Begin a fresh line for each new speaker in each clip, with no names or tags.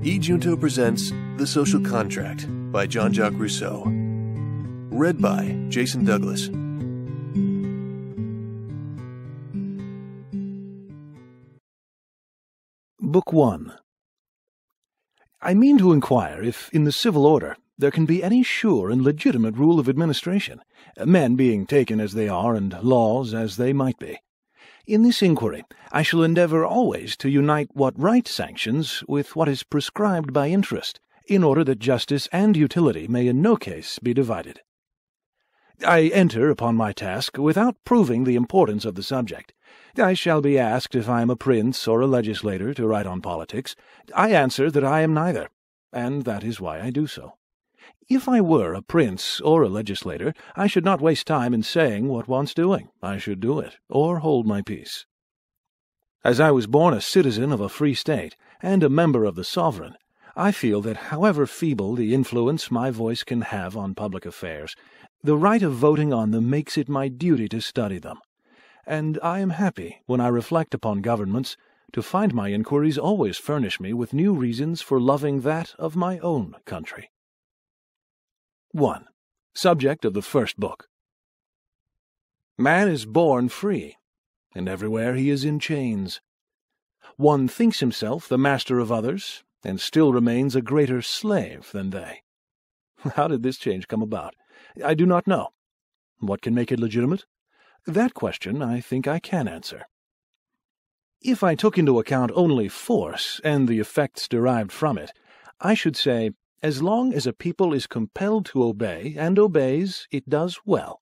Junto presents The Social Contract by John Rousseau. Read by Jason Douglas.
Book 1. I mean to inquire if, in the civil order, there can be any sure and legitimate rule of administration, men being taken as they are and laws as they might be. In this inquiry, I shall endeavour always to unite what right sanctions with what is prescribed by interest, in order that justice and utility may in no case be divided. I enter upon my task without proving the importance of the subject. I shall be asked if I am a prince or a legislator to write on politics. I answer that I am neither, and that is why I do so. If I were a prince or a legislator, I should not waste time in saying what wants doing. I should do it, or hold my peace. As I was born a citizen of a free state, and a member of the sovereign, I feel that however feeble the influence my voice can have on public affairs, the right of voting on them makes it my duty to study them. And I am happy, when I reflect upon governments, to find my inquiries always furnish me with new reasons for loving that of my own country. 1. Subject of the first book. Man is born free, and everywhere he is in chains. One thinks himself the master of others, and still remains a greater slave than they. How did this change come about? I do not know. What can make it legitimate? That question I think I can answer. If I took into account only force and the effects derived from it, I should say, as long as a people is compelled to obey and obeys, it does well.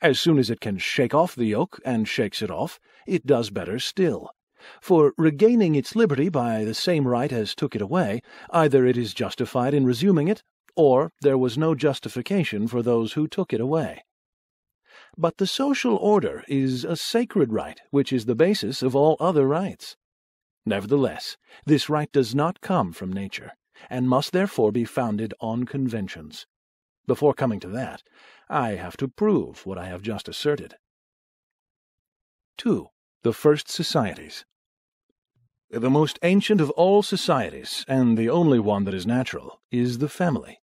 As soon as it can shake off the yoke and shakes it off, it does better still. For regaining its liberty by the same right as took it away, either it is justified in resuming it, or there was no justification for those who took it away. But the social order is a sacred right, which is the basis of all other rights. Nevertheless, this right does not come from nature, and must therefore be founded on conventions. Before coming to that, I have to prove what I have just asserted. 2. The first societies. The most ancient of all societies, and the only one that is natural, is the family.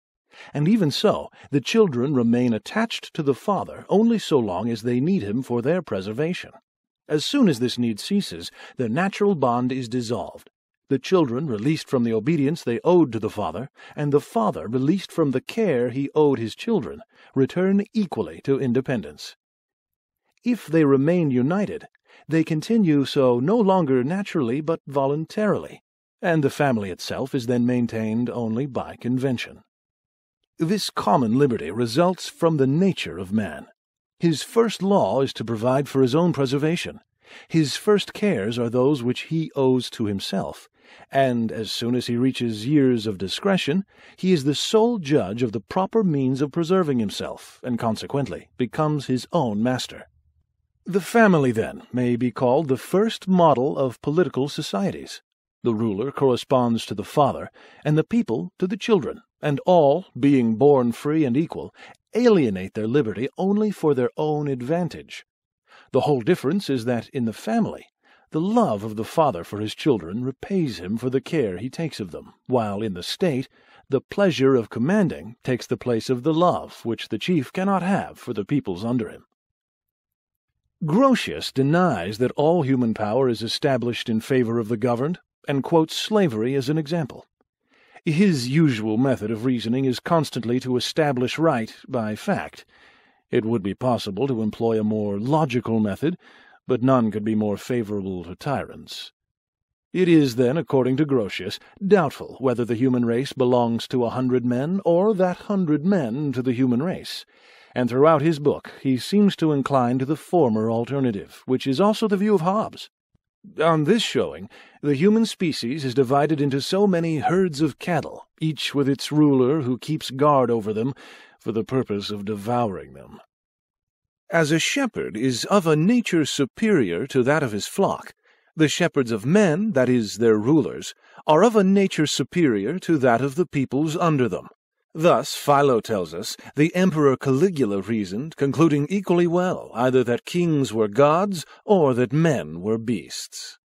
And even so, the children remain attached to the father only so long as they need him for their preservation. As soon as this need ceases, the natural bond is dissolved. The children, released from the obedience they owed to the father, and the father, released from the care he owed his children, return equally to independence. If they remain united, they continue so no longer naturally but voluntarily, and the family itself is then maintained only by convention. This common liberty results from the nature of man. His first law is to provide for his own preservation. His first cares are those which he owes to himself, and as soon as he reaches years of discretion, he is the sole judge of the proper means of preserving himself, and consequently becomes his own master. The family, then, may be called the first model of political societies. The ruler corresponds to the father, and the people to the children, and all, being born free and equal, alienate their liberty only for their own advantage. The whole difference is that in the family, the love of the father for his children repays him for the care he takes of them, while in the state, the pleasure of commanding takes the place of the love which the chief cannot have for the peoples under him. Grotius denies that all human power is established in favor of the governed, and quotes slavery as an example. His usual method of reasoning is constantly to establish right by fact. It would be possible to employ a more logical method, but none could be more favorable to tyrants. It is, then, according to Grotius, doubtful whether the human race belongs to 100 men, or that 100 men to the human race, and throughout his book he seems to incline to the former alternative, which is also the view of Hobbes. On this showing, the human species is divided into so many herds of cattle, each with its ruler who keeps guard over them for the purpose of devouring them. As a shepherd is of a nature superior to that of his flock, the shepherds of men, that is, their rulers, are of a nature superior to that of the peoples under them. Thus, Philo tells us, the Emperor Caligula reasoned, concluding equally well either that kings were gods or that men were beasts.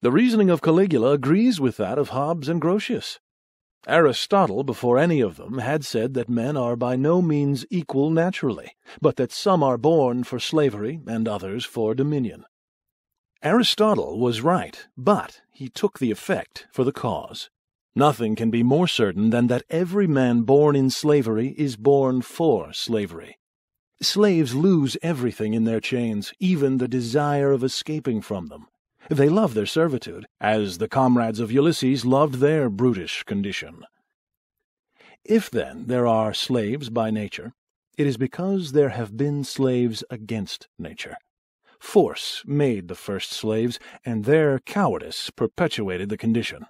The reasoning of Caligula agrees with that of Hobbes and Grotius. Aristotle, before any of them, had said that men are by no means equal naturally, but that some are born for slavery and others for dominion. Aristotle was right, but he took the effect for the cause. Nothing can be more certain than that every man born in slavery is born for slavery. Slaves lose everything in their chains, even the desire of escaping from them. They love their servitude, as the comrades of Ulysses loved their brutish condition. If, then, there are slaves by nature, it is because there have been slaves against nature. Force made the first slaves, and their cowardice perpetuated the condition.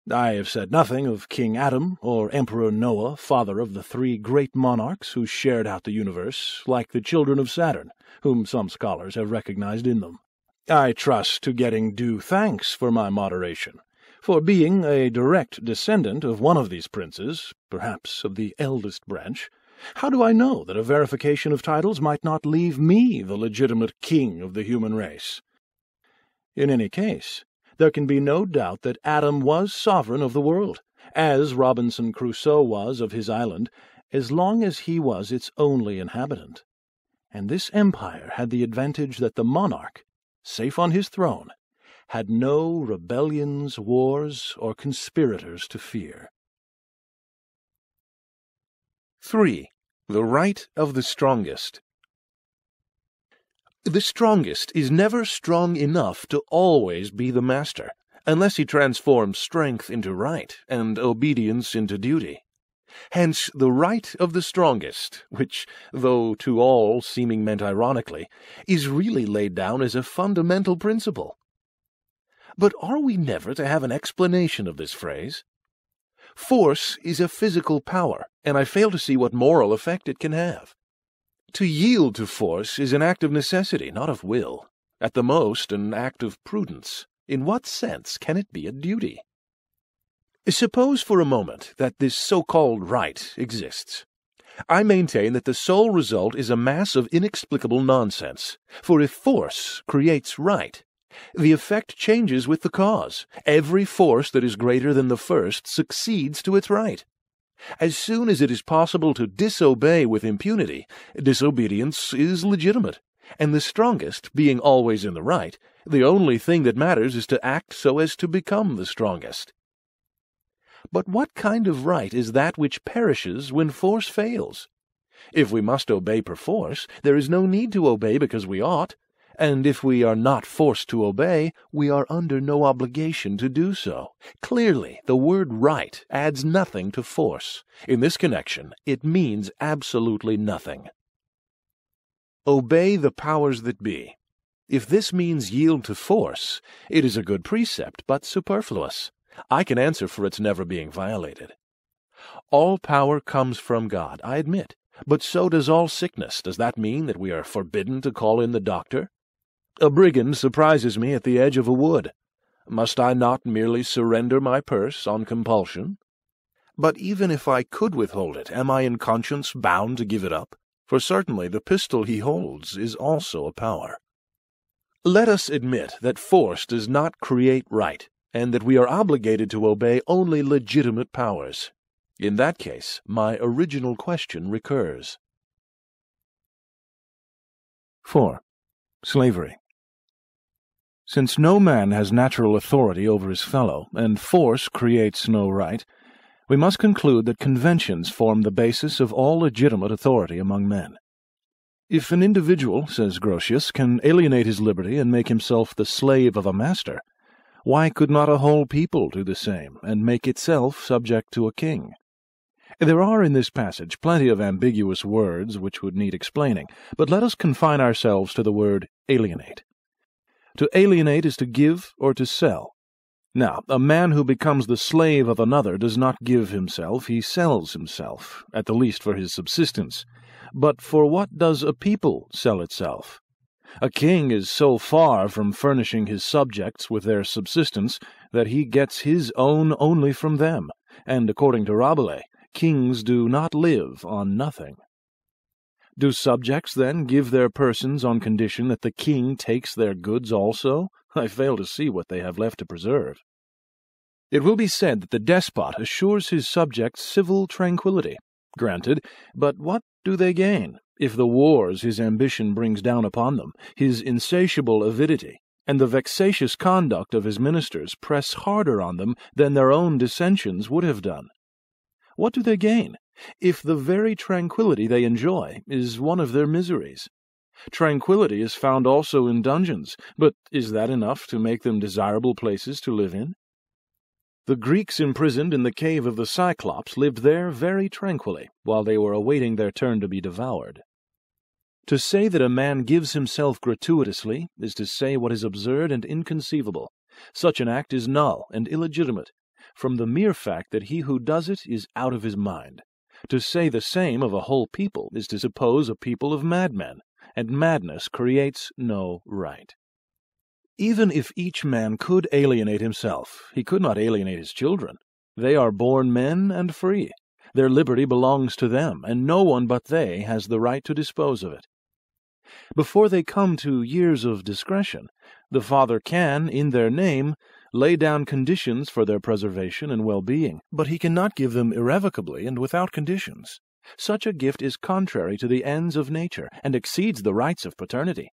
I have said nothing of King Adam or Emperor Noah, father of the 3 great monarchs who shared out the universe, like the children of Saturn, whom some scholars have recognized in them. I trust to getting due thanks for my moderation, for being a direct descendant of one of these princes, perhaps of the eldest branch. How do I know that a verification of titles might not leave me the legitimate king of the human race? In any case, there can be no doubt that Adam was sovereign of the world, as Robinson Crusoe was of his island, as long as he was its only inhabitant. And this empire had the advantage that the monarch, safe on his throne, had no rebellions, wars, or conspirators to fear.
3. The right of the strongest. The strongest is never strong enough to always be the master, unless he transforms strength into right and obedience into duty. Hence the right of the strongest, which, though to all seeming meant ironically, is really laid down as a fundamental principle. But are we never to have an explanation of this phrase? Force is a physical power, and I fail to see what moral effect it can have. To yield to force is an act of necessity, not of will. At the most, an act of prudence. In what sense can it be a duty? Suppose for a moment that this so-called right exists. I maintain that the sole result is a mass of inexplicable nonsense, for if force creates right, the effect changes with the cause. Every force that is greater than the first succeeds to its right. As soon as it is possible to disobey with impunity, disobedience is legitimate, and the strongest, being always in the right, the only thing that matters is to act so as to become the strongest. But what kind of right is that which perishes when force fails? If we must obey perforce, there is no need to obey because we ought, and if we are not forced to obey, we are under no obligation to do so. Clearly, the word right adds nothing to force. In this connection, it means absolutely nothing. Obey the powers that be. If this means yield to force, it is a good precept, but superfluous. I can answer for its never being violated. All power comes from God, I admit, but so does all sickness. Does that mean that we are forbidden to call in the doctor? A brigand surprises me at the edge of a wood. Must I not merely surrender my purse on compulsion? But even if I could withhold it, am I in conscience bound to give it up? For certainly the pistol he holds is also a power. Let us admit that force does not create right, and that we are obligated to obey only legitimate powers. In that case, my original question recurs.
4. Slavery. Since no man has natural authority over his fellow, and force creates no right, we must conclude that conventions form the basis of all legitimate authority among men. If an individual, says Grotius, can alienate his liberty and make himself the slave of a master, why could not a whole people do the same, and make itself subject to a king? There are in this passage plenty of ambiguous words which would need explaining, but let us confine ourselves to the word alienate. To alienate is to give or to sell. Now, a man who becomes the slave of another does not give himself, he sells himself, at the least for his subsistence. But for what does a people sell itself? A king is so far from furnishing his subjects with their subsistence that he gets his own only from them, and according to Rabelais, kings do not live on nothing. Do subjects, then, give their persons on condition that the king takes their goods also? I fail to see what they have left to preserve. It will be said that the despot assures his subjects civil tranquillity. Granted, but what do they gain if the wars his ambition brings down upon them, his insatiable avidity, and the vexatious conduct of his ministers press harder on them than their own dissensions would have done? What do they gain if the very tranquillity they enjoy is one of their miseries? Tranquillity is found also in dungeons, but is that enough to make them desirable places to live in? The Greeks imprisoned in the cave of the Cyclops lived there very tranquilly, while they were awaiting their turn to be devoured. To say that a man gives himself gratuitously is to say what is absurd and inconceivable. Such an act is null and illegitimate, from the mere fact that he who does it is out of his mind. To say the same of a whole people is to suppose a people of madmen, and madness creates no right. Even if each man could alienate himself, he could not alienate his children. They are born men and free. Their liberty belongs to them, and no one but they has the right to dispose of it. Before they come to years of discretion, the father can, in their name, lay down conditions for their preservation and well-being, but he cannot give them irrevocably and without conditions. Such a gift is contrary to the ends of nature, and exceeds the rights of paternity.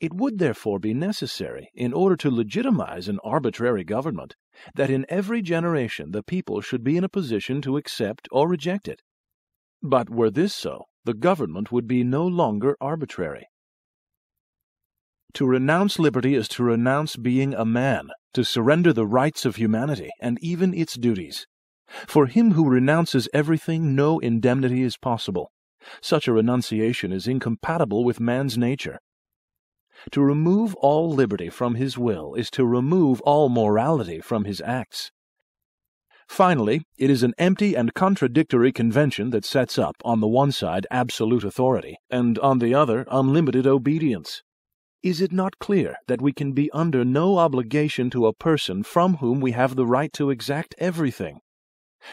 It would therefore be necessary, in order to legitimize an arbitrary government, that in every generation the people should be in a position to accept or reject it. But were this so, the government would be no longer arbitrary. To renounce liberty is to renounce being a man, to surrender the rights of humanity, and even its duties. For him who renounces everything, no indemnity is possible. Such a renunciation is incompatible with man's nature. To remove all liberty from his will is to remove all morality from his acts. Finally, it is an empty and contradictory convention that sets up, on the one side, absolute authority, and on the other, unlimited obedience. Is it not clear that we can be under no obligation to a person from whom we have the right to exact everything?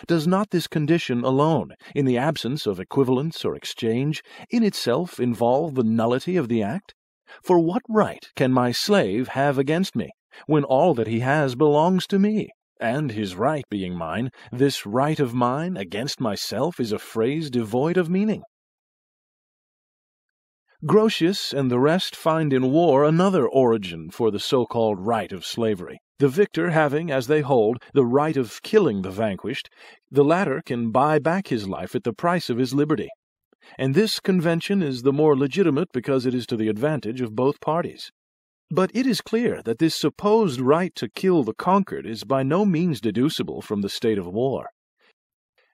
Does not this condition alone, in the absence of equivalence or exchange, in itself involve the nullity of the act? For what right can my slave have against me, when all that he has belongs to me? And his right being mine, this right of mine against myself is a phrase devoid of meaning. Grotius and the rest find in war another origin for the so-called right of slavery. The victor having, as they hold, the right of killing the vanquished, the latter can buy back his life at the price of his liberty. And this convention is the more legitimate because it is to the advantage of both parties. But it is clear that this supposed right to kill the conquered is by no means deducible from the state of war.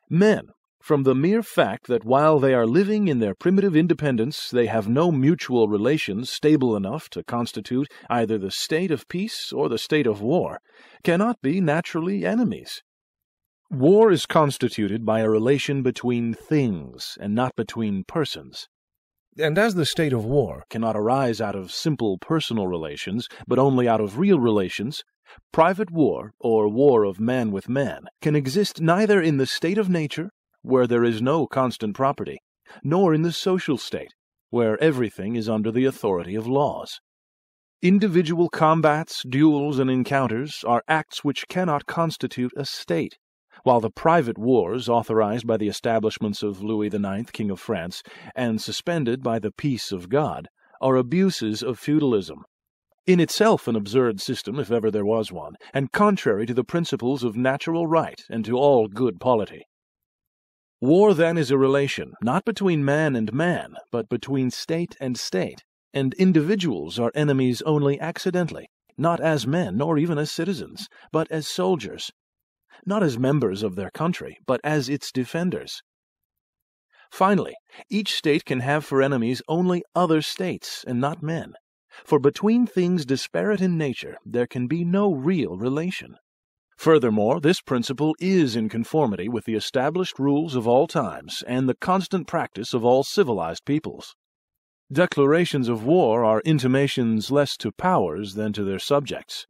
Men, from the mere fact that while they are living in their primitive independence, they have no mutual relations stable enough to constitute either the state of peace or the state of war, cannot be naturally enemies. War is constituted by a relation between things, and not between persons. And as the state of war cannot arise out of simple personal relations, but only out of real relations, private war, or war of man with man, can exist neither in the state of nature, where there is no constant property, nor in the social state, where everything is under the authority of laws. Individual combats, duels, and encounters are acts which cannot constitute a state, while the private wars authorized by the establishments of Louis IX, King of France, and suspended by the peace of God, are abuses of feudalism, in itself an absurd system if ever there was one, and contrary to the principles of natural right and to all good polity. War, then, is a relation, not between man and man, but between state and state, and individuals are enemies only accidentally, not as men nor even as citizens, but as soldiers, not as members of their country, but as its defenders. Finally, each state can have for enemies only other states, and not men, for between things disparate in nature there can be no real relation. Furthermore, this principle is in conformity with the established rules of all times and the constant practice of all civilized peoples. Declarations of war are intimations less to powers than to their subjects.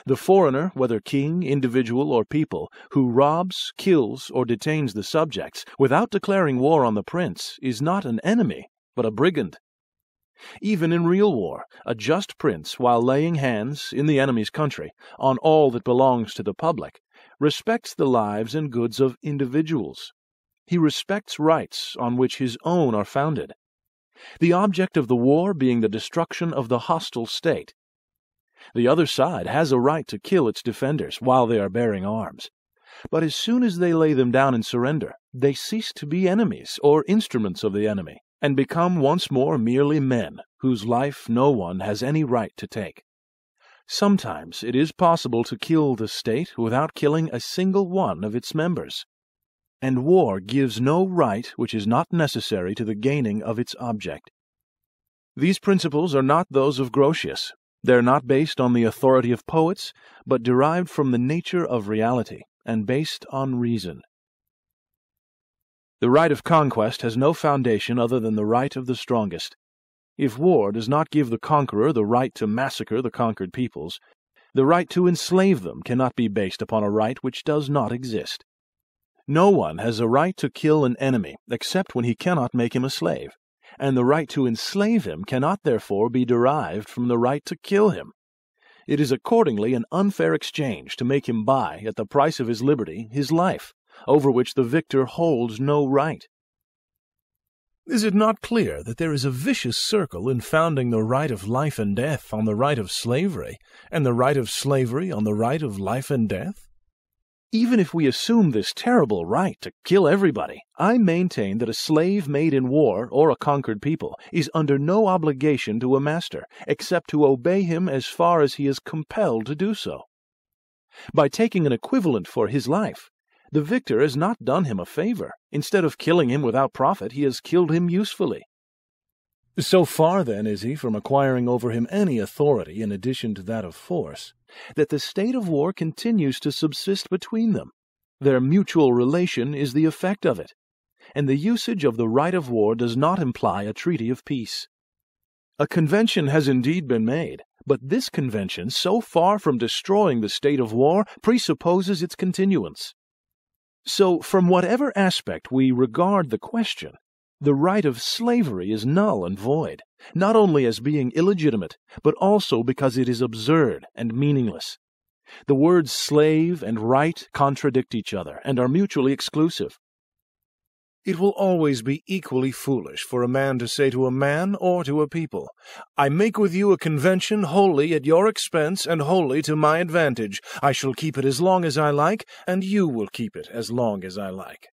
The foreigner, whether king, individual, or people, who robs, kills, or detains the subjects, without declaring war on the prince, is not an enemy, but a brigand.
Even in real war, a just prince, while laying hands, in the enemy's country, on all that belongs to the public, respects the lives and goods of individuals. He respects rights on which his own are founded, the object of the war being the destruction of the hostile state. The other side has a right to kill its defenders while they are bearing arms, but as soon as they lay them down and surrender, they cease to be enemies or instruments of the enemy, and become once more merely men, whose life no one has any right to take. Sometimes it is possible to kill the state without killing a single one of its members, and war gives no right which is not necessary to the gaining of its object. These principles are not those of Grotius. They are not based on the authority of poets, but derived from the nature of reality, and based on reason. The right of conquest has no foundation other than the right of the strongest. If war does not give the conqueror the right to massacre the conquered peoples, the right to enslave them cannot be based upon a right which does not exist. No one has a right to kill an enemy except when he cannot make him a slave, and the right to enslave him cannot therefore be derived from the right to kill him. It is accordingly an unfair exchange to make him buy, at the price of his liberty, his life, over which the victor holds no right. Is it not clear that there is a vicious circle in founding the right of life and death on the right of slavery, and the right of slavery on the right of life and death? Even if we assume this terrible right to kill everybody, I maintain that a slave made in war or a conquered people is under no obligation to a master, except to obey him as far as he is compelled to do so. By taking an equivalent for his life, the victor has not done him a favor. Instead of killing him without profit, he has killed him usefully. So far, then, is he from acquiring over him any authority in addition to that of force, that the state of war continues to subsist between them. Their mutual relation is the effect of it, and the usage of the right of war does not imply a treaty of peace. A convention has indeed been made, but this convention, so far from destroying the state of war, presupposes its continuance. So, from whatever aspect we regard the question, the right of slavery is null and void, not only as being illegitimate, but also because it is absurd and meaningless. The words slave and right contradict each other and are mutually exclusive. It will always be equally foolish for a man to say to a man or to a people, "I make with you a convention wholly at your expense and wholly to my advantage. I shall keep it as long as I like, and you will keep it as long as I like."